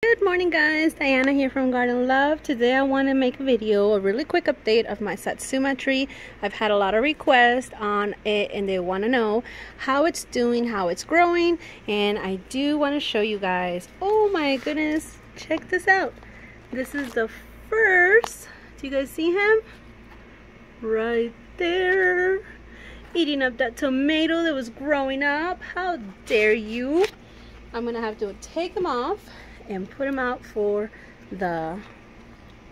Good morning guys, Diana here from Garden Love. Today I want to make a really quick update of my Satsuma tree. I've had a lot of requests on it and they want to know how it's doing, how it's growing, and I do want to show you guys. Oh my goodness, check this out. This is the first, do you guys see him? Right there, eating up that tomato that was growing up. How dare you? I'm gonna have to take them off and put them out for the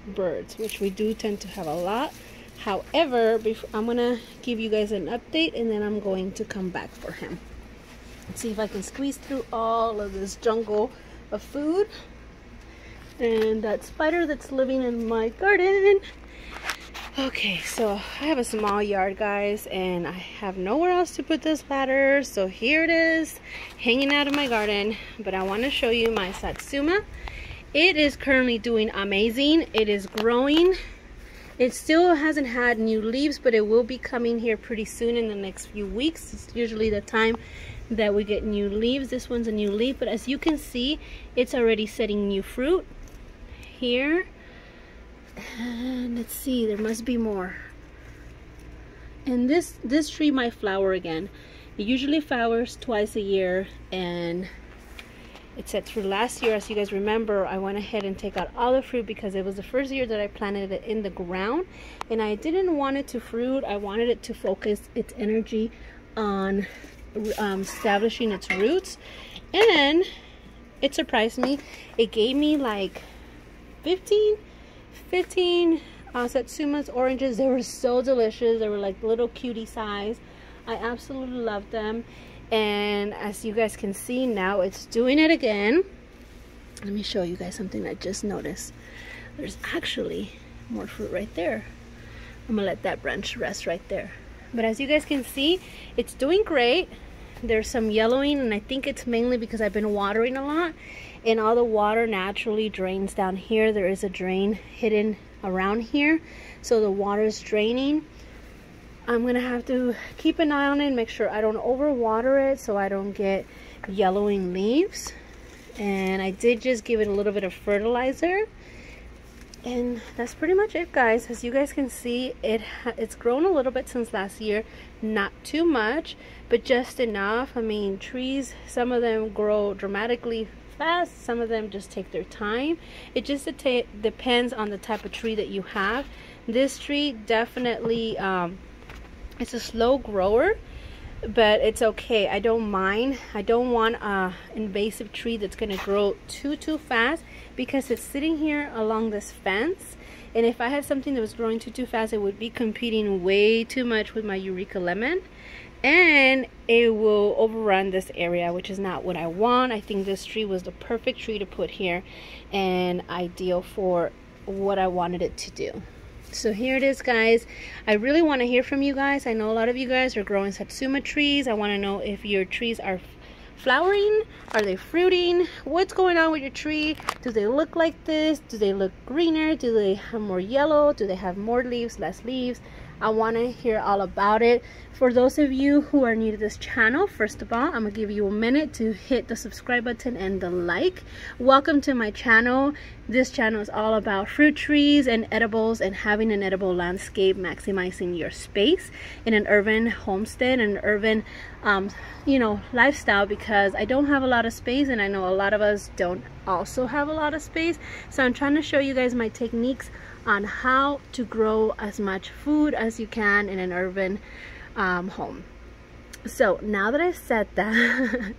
birds, which we do tend to have a lot. However, I'm gonna give you guys an update and then I'm going to come back for him. Let's see if I can squeeze through all of this jungle of food and that spider that's living in my garden. Okay, so I have a small yard guys and I have nowhere else to put this ladder, so here it is hanging out in my garden. But I want to show you my Satsuma. It is currently doing amazing. It is growing. It still hasn't had new leaves, but it will be coming here pretty soon in the next few weeks. It's usually the time that we get new leaves. This one's a new leaf, but as you can see, it's already setting new fruit here. And let's see, there must be more. And this tree might flower again. It usually flowers twice a year, and it set through last year. As you guys remember, I went ahead and take out all the fruit because it was the first year that I planted it in the ground, and I didn't want it to fruit. I wanted it to focus its energy on establishing its roots. And it surprised me. It gave me like 15 Satsuma's oranges. They were so delicious. They were like little cutie size. I absolutely loved them. And as you guys can see, now it's doing it again. Let me show you guys something I just noticed. There's actually more fruit right there. I'm gonna let that branch rest right there. But as you guys can see, it's doing great. There's some yellowing, and I think it's mainly because I've been watering a lot, and all the water naturally drains down here. There is a drain hidden around here, so the water is draining. I'm gonna have to keep an eye on it and make sure I don't overwater it so I don't get yellowing leaves. And I did just give it a little bit of fertilizer, and that's pretty much it guys. As you guys can see, it's grown a little bit since last year, not too much, but just enough. I mean, trees, some of them grow dramatically fast, some of them just take their time. It just depends on the type of tree that you have. This tree definitely it's a slow grower, but it's okay. I don't mind. I don't want an invasive tree that's gonna grow too fast, because it's sitting here along this fence, and if I had something that was growing too fast, it would be competing way too much with my Eureka lemon, and it will overrun this area, which is not what I want. I think this tree was the perfect tree to put here and ideal for what I wanted it to do. So here it is guys. I really want to hear from you guys. I know a lot of you guys are growing Satsuma trees. I want to know if your trees are flowering, are they fruiting, what's going on with your tree? Do they look like this? Do they look greener? Do they have more yellow? Do they have more leaves, less leaves? I want to hear all about it. For those of you who are new to this channel, first of all, I'm gonna give you a minute to hit the subscribe button and the like. Welcome to my channel. This channel is all about fruit trees and edibles and having an edible landscape, maximizing your space in an urban homestead, an urban lifestyle, because I don't have a lot of space, and I know a lot of us don't also have a lot of space. So I'm trying to show you guys my techniques on how to grow as much food as you can in an urban home. So now that I've said that,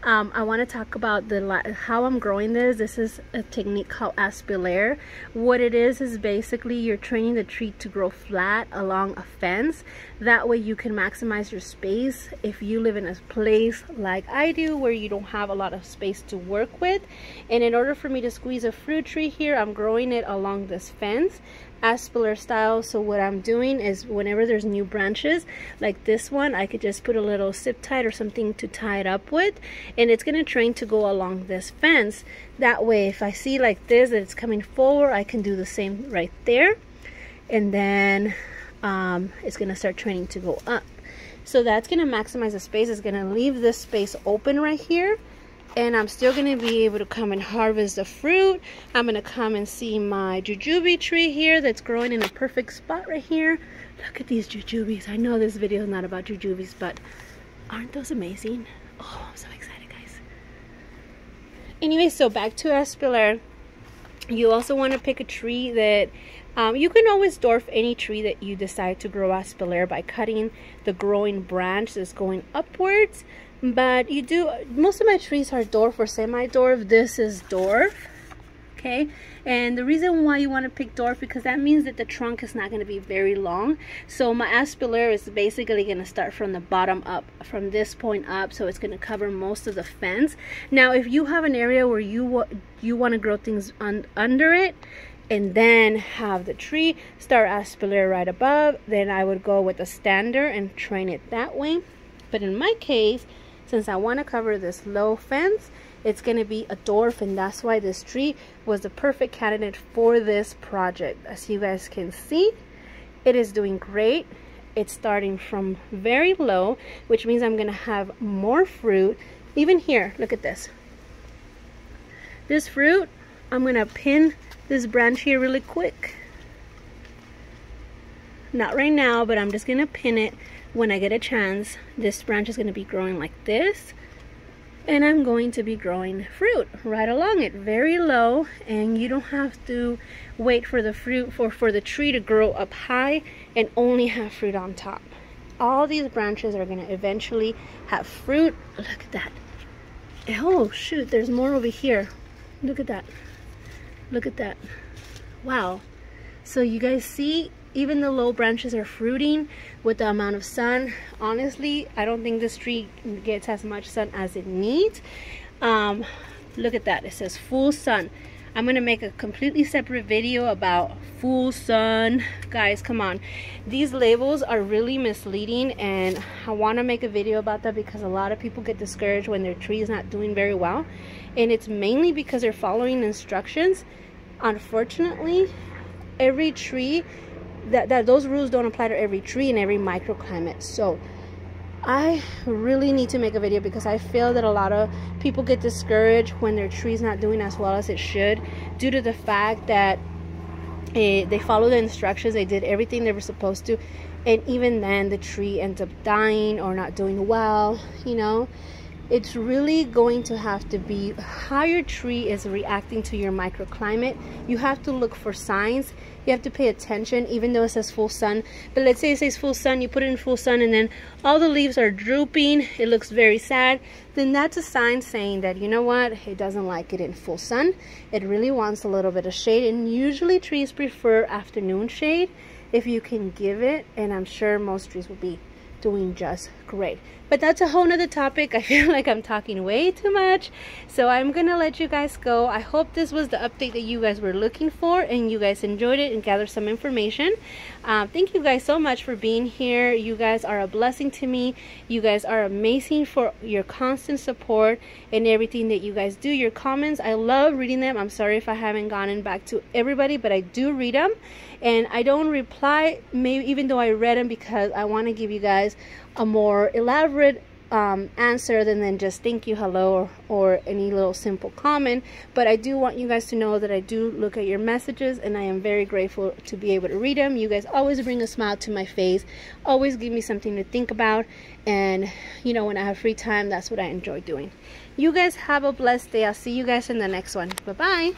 I want to talk about how I'm growing this. This is a technique called aspalaire. What it is basically you're training the tree to grow flat along a fence. That way you can maximize your space if you live in a place like I do where you don't have a lot of space to work with. And in order for me to squeeze a fruit tree here, I'm growing it along this fence, aspalaire style. So what I'm doing is whenever there's new branches like this one, I could just put a little zip tie or something to tie it up with, and it's going to train to go along this fence. That way if I see like this that it's coming forward, I can do the same right there, and then it's going to start training to go up. So that's going to maximize the space. It's going to leave this space open right here, and I'm still going to be able to come and harvest the fruit. I'm going to come and see my jujube tree here that's growing in a perfect spot right here. Look at these jujubes. I know this video is not about jujubes, but aren't those amazing? Oh, I'm so excited, guys. Anyway, so back to Aspiller. You also want to pick a tree that you can always dwarf any tree that you decide to grow Aspiller by cutting the growing branch that's going upwards. But you do, most of my trees are dwarf or semi-dwarf. This is dwarf, okay? And the reason why you want to pick dwarf, because that means that the trunk is not going to be very long. So my Aspiller is basically going to start from the bottom up, from this point up, so it's going to cover most of the fence. Now, if you have an area where you want to grow things under it, and then have the tree start Aspiller right above, then I would go with a stander and train it that way. But in my case, since I want to cover this low fence, it's going to be a dwarf, and that's why this tree was the perfect candidate for this project. As you guys can see, it is doing great. It's starting from very low, which means I'm going to have more fruit. Even here, look at this. This fruit, I'm going to pin this branch here really quick. Not right now, but I'm just going to pin it when I get a chance. This branch is going to be growing like this, and I'm going to be growing fruit right along it, very low, and you don't have to wait for the fruit for the tree to grow up high and only have fruit on top. All these branches are going to eventually have fruit. Look at that. Oh shoot, there's more over here. Look at that. Look at that. Wow. So you guys see, even the low branches are fruiting with the amount of sun. Honestly, I don't think this tree gets as much sun as it needs. Look at that. It says full sun. I'm going to make a completely separate video about full sun. Guys, come on. These labels are really misleading, and I want to make a video about that because a lot of people get discouraged when their tree is not doing very well. And it's mainly because they're following instructions. Unfortunately, every tree, those rules don't apply to every tree in every microclimate. So I really need to make a video because I feel that a lot of people get discouraged when their tree's not doing as well as it should due to the fact that they follow the instructions, they did everything they were supposed to, and even then the tree ends up dying or not doing well. You know, it's really going to have to be how your tree is reacting to your microclimate. You have to look for signs. You have to pay attention, even though it says full sun. But let's say it says full sun, you put it in full sun, and then all the leaves are drooping. It looks very sad. Then that's a sign saying that, you know what, it doesn't like it in full sun. It really wants a little bit of shade. And usually trees prefer afternoon shade if you can give it. And I'm sure most trees will be doing just great. But that's a whole nother topic. I feel like I'm talking way too much, so I'm gonna let you guys go. I hope this was the update that you guys were looking for and you guys enjoyed it and gathered some information. Thank you guys so much for being here. You guys are a blessing to me. You guys are amazing for your constant support and everything that you guys do. Your comments, I love reading them. I'm sorry if I haven't gotten back to everybody, but I do read them, and I don't reply, maybe even though I read them, because I want to give you guys a more elaborate answer than just thank you, hello, or any little simple comment. But I do want you guys to know that I do look at your messages, and I am very grateful to be able to read them. You guys always bring a smile to my face, always give me something to think about, and you know, when I have free time, that's what I enjoy doing. You guys have a blessed day. I'll see you guys in the next one. Bye bye.